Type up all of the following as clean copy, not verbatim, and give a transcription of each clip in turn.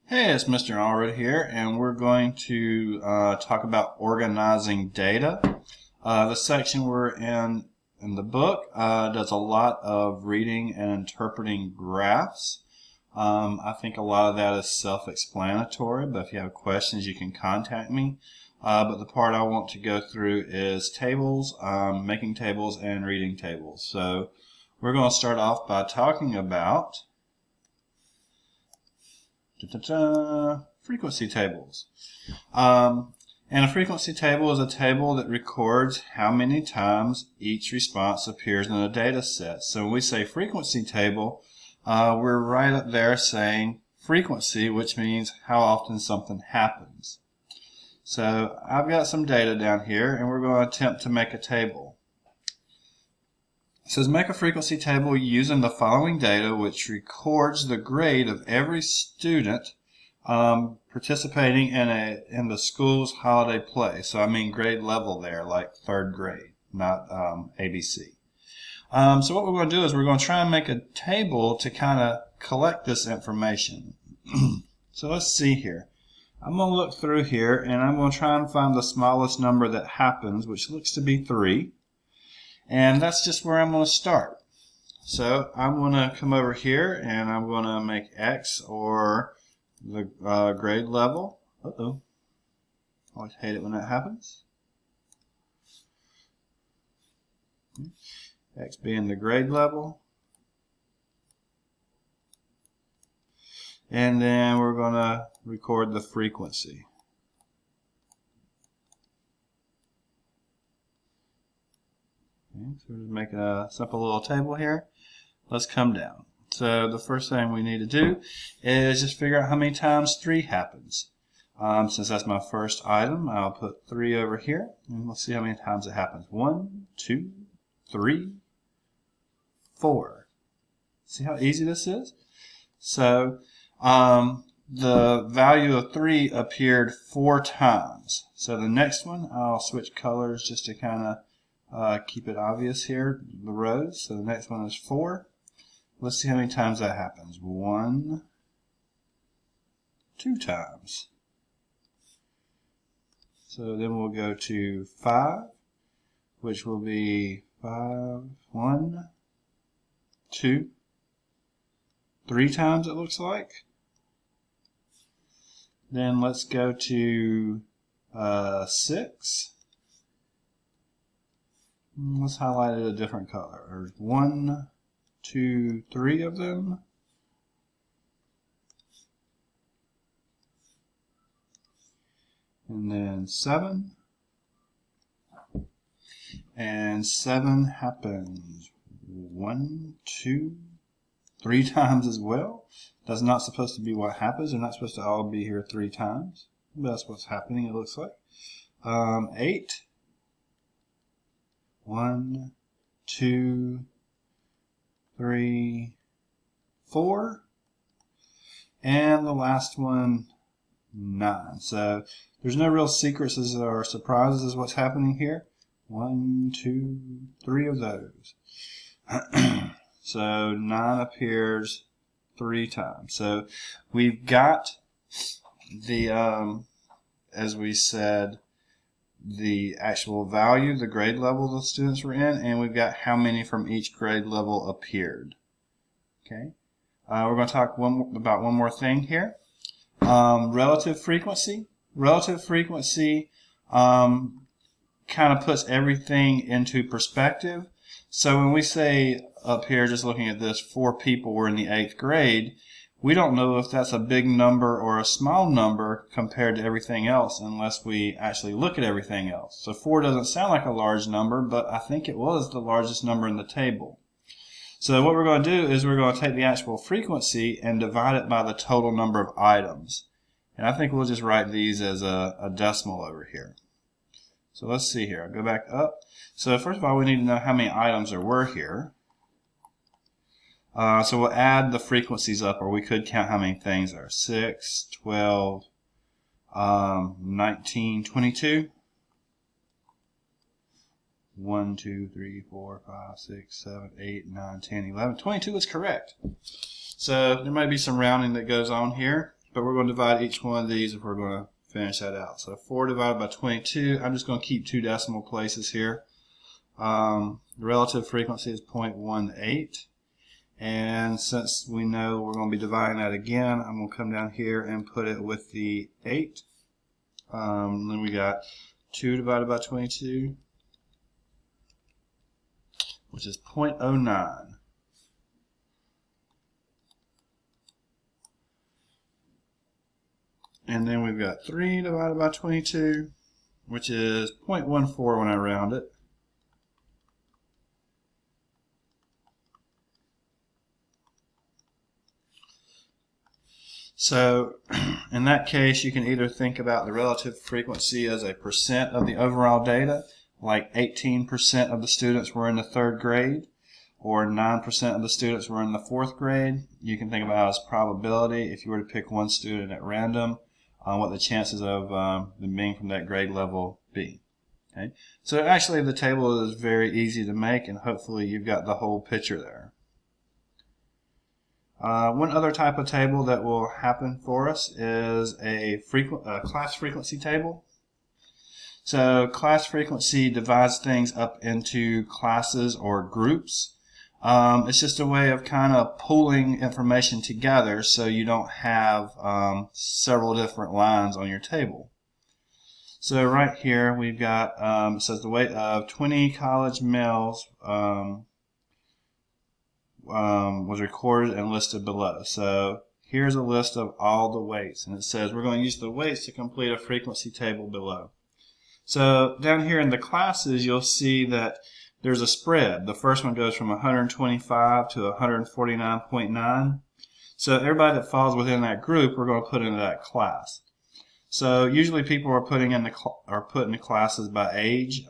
Hey, it's Mr. Allred here, and we're going to talk about organizing data. The section we're in the book does a lot of reading and interpreting graphs. I think a lot of that is self-explanatory, but if you have questions, you can contact me. But the part I want to go through is tables, making tables, and reading tables. So we're going to start off by talking about frequency tables. And a frequency table is a table that records how many times each response appears in a data set. So when we say frequency table, we're right up there saying frequency, which means how often something happens. So I've got some data down here, and we're going to attempt to make a table. It says make a frequency table using the following data, which records the grade of every student participating in the school's holiday play. So I mean grade level there, like third grade, not ABC. So what we're going to do is we're going to try and make a table to kind of collect this information. So let's see here. I'm going to look through here, and I'm going to try and find the smallest number that happens, which looks to be 3. And that's just where I'm going to start. So I'm going to come over here and I'm going to make X or the grade level. Uh-oh. I always hate it when that happens. X being the grade level. And then we're going to record the frequency. Okay, so we're just making a simple little table here. Let's come down. So the first thing we need to do is just figure out how many times 3 happens. Since that's my first item, I'll put 3 over here, and let's see how many times it happens. 1, 2, 3, 4. See how easy this is? So the value of 3 appeared 4 times. So the next one, I'll switch colors just to kind of keep it obvious here, the rows. So the next one is 4. Let's see how many times that happens. 1, 2 times. So then we'll go to 5, which will be 5, 1, 2, 3 times it looks like. Then let's go to 6. Let's highlight it a different color. There's 1, 2, 3 of them. And then 7. And 7 happens 1, 2, 3 times as well. That's not supposed to be what happens. They're not supposed to all be here 3 times. But that's what's happening, it looks like. 8. 1, 2, 3, 4, and the last one, 9. So there's no real secrets or surprises as what's happening here. 1, 2, 3 of those. So 9 appears 3 times. So we've got the, as we said, the actual value, the grade level the students were in, and we've got how many from each grade level appeared. Okay, we're going to talk about one more thing here. Relative frequency. Relative frequency kind of puts everything into perspective. So when we say up here, just looking at this, 4 people were in the 8th grade, we don't know if that's a big number or a small number compared to everything else unless we actually look at everything else. So 4 doesn't sound like a large number, but I think it was the largest number in the table. So what we're going to do is we're going to take the actual frequency and divide it by the total number of items. And I think we'll just write these as a decimal over here. So let's see here. I'll go back up. So first of all, we need to know how many items there were here. So we'll add the frequencies up, or we could count how many things there are. 6, 12, 19, 22. 1, 2, 3, 4, 5, 6, 7, 8, 9, 10, 11. 22 is correct. So there might be some rounding that goes on here. but we're going to divide each one of these if we're going to finish that out. So 4 divided by 22, I'm just going to keep 2 decimal places here. The relative frequency is 0.18. And since we know we're going to be dividing that again, I'm going to come down here and put it with the 8. Then we got 2 divided by 22, which is 0.09. And then we've got 3 divided by 22, which is 0.14 when I round it. So in that case, you can either think about the relative frequency as a percent of the overall data, like 18% of the students were in the 3rd grade, or 9% of the students were in the 4th grade. You can think about it as probability. If you were to pick one student at random, what the chances of them being from that grade level be. Okay? So actually the table is very easy to make, and hopefully you've got the whole picture there. One other type of table that will happen for us is a class frequency table. So class frequency divides things up into classes or groups. It's just a way of kind of pulling information together so you don't have several different lines on your table. So right here we've got, it says the weight of 20 college males was recorded and listed below. So here's a list of all the weights, and it says we're going to use the weights to complete a frequency table below. So down here in the classes, you'll see that there's a spread. The first one goes from 125 to 149.9. So everybody that falls within that group, we're going to put into that class. So usually people are putting in the classes by age.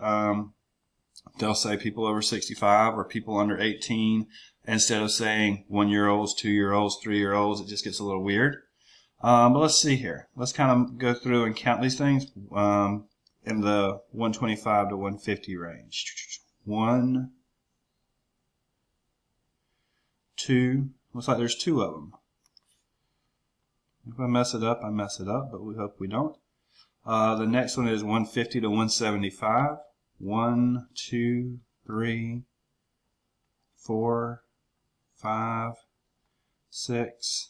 They'll say people over 65 or people under 18. Instead of saying 1-year-olds, 2-year-olds, 3-year-olds, it just gets a little weird. But let's see here. Let's kind of go through and count these things in the 125 to 150 range. 1, 2. Looks like there's 2 of them. If I mess it up, I mess it up, but we hope we don't. The next one is 150 to 175. 1, 2, 3, 4, 5, 6.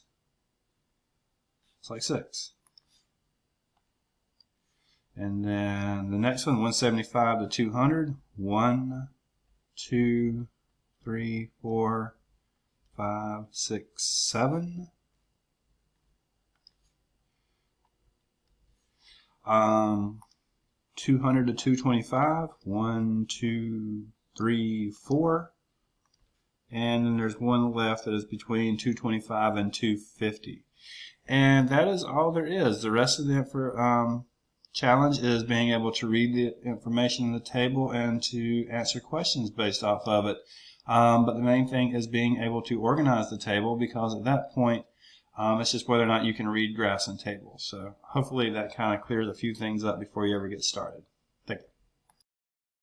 It's like 6. And then the next one, 175 to 200. 1, 2, 3, 4, 5, 6, 7. 200 to 225. 1, 2, 3, 4. And then there's one left that is between 225 and 250. And that is all there is. The rest of the challenge is being able to read the information in the table and to answer questions based off of it. But the main thing is being able to organize the table, because at that point, it's just whether or not you can read graphs and tables. So hopefully that kind of clears a few things up before you ever get started.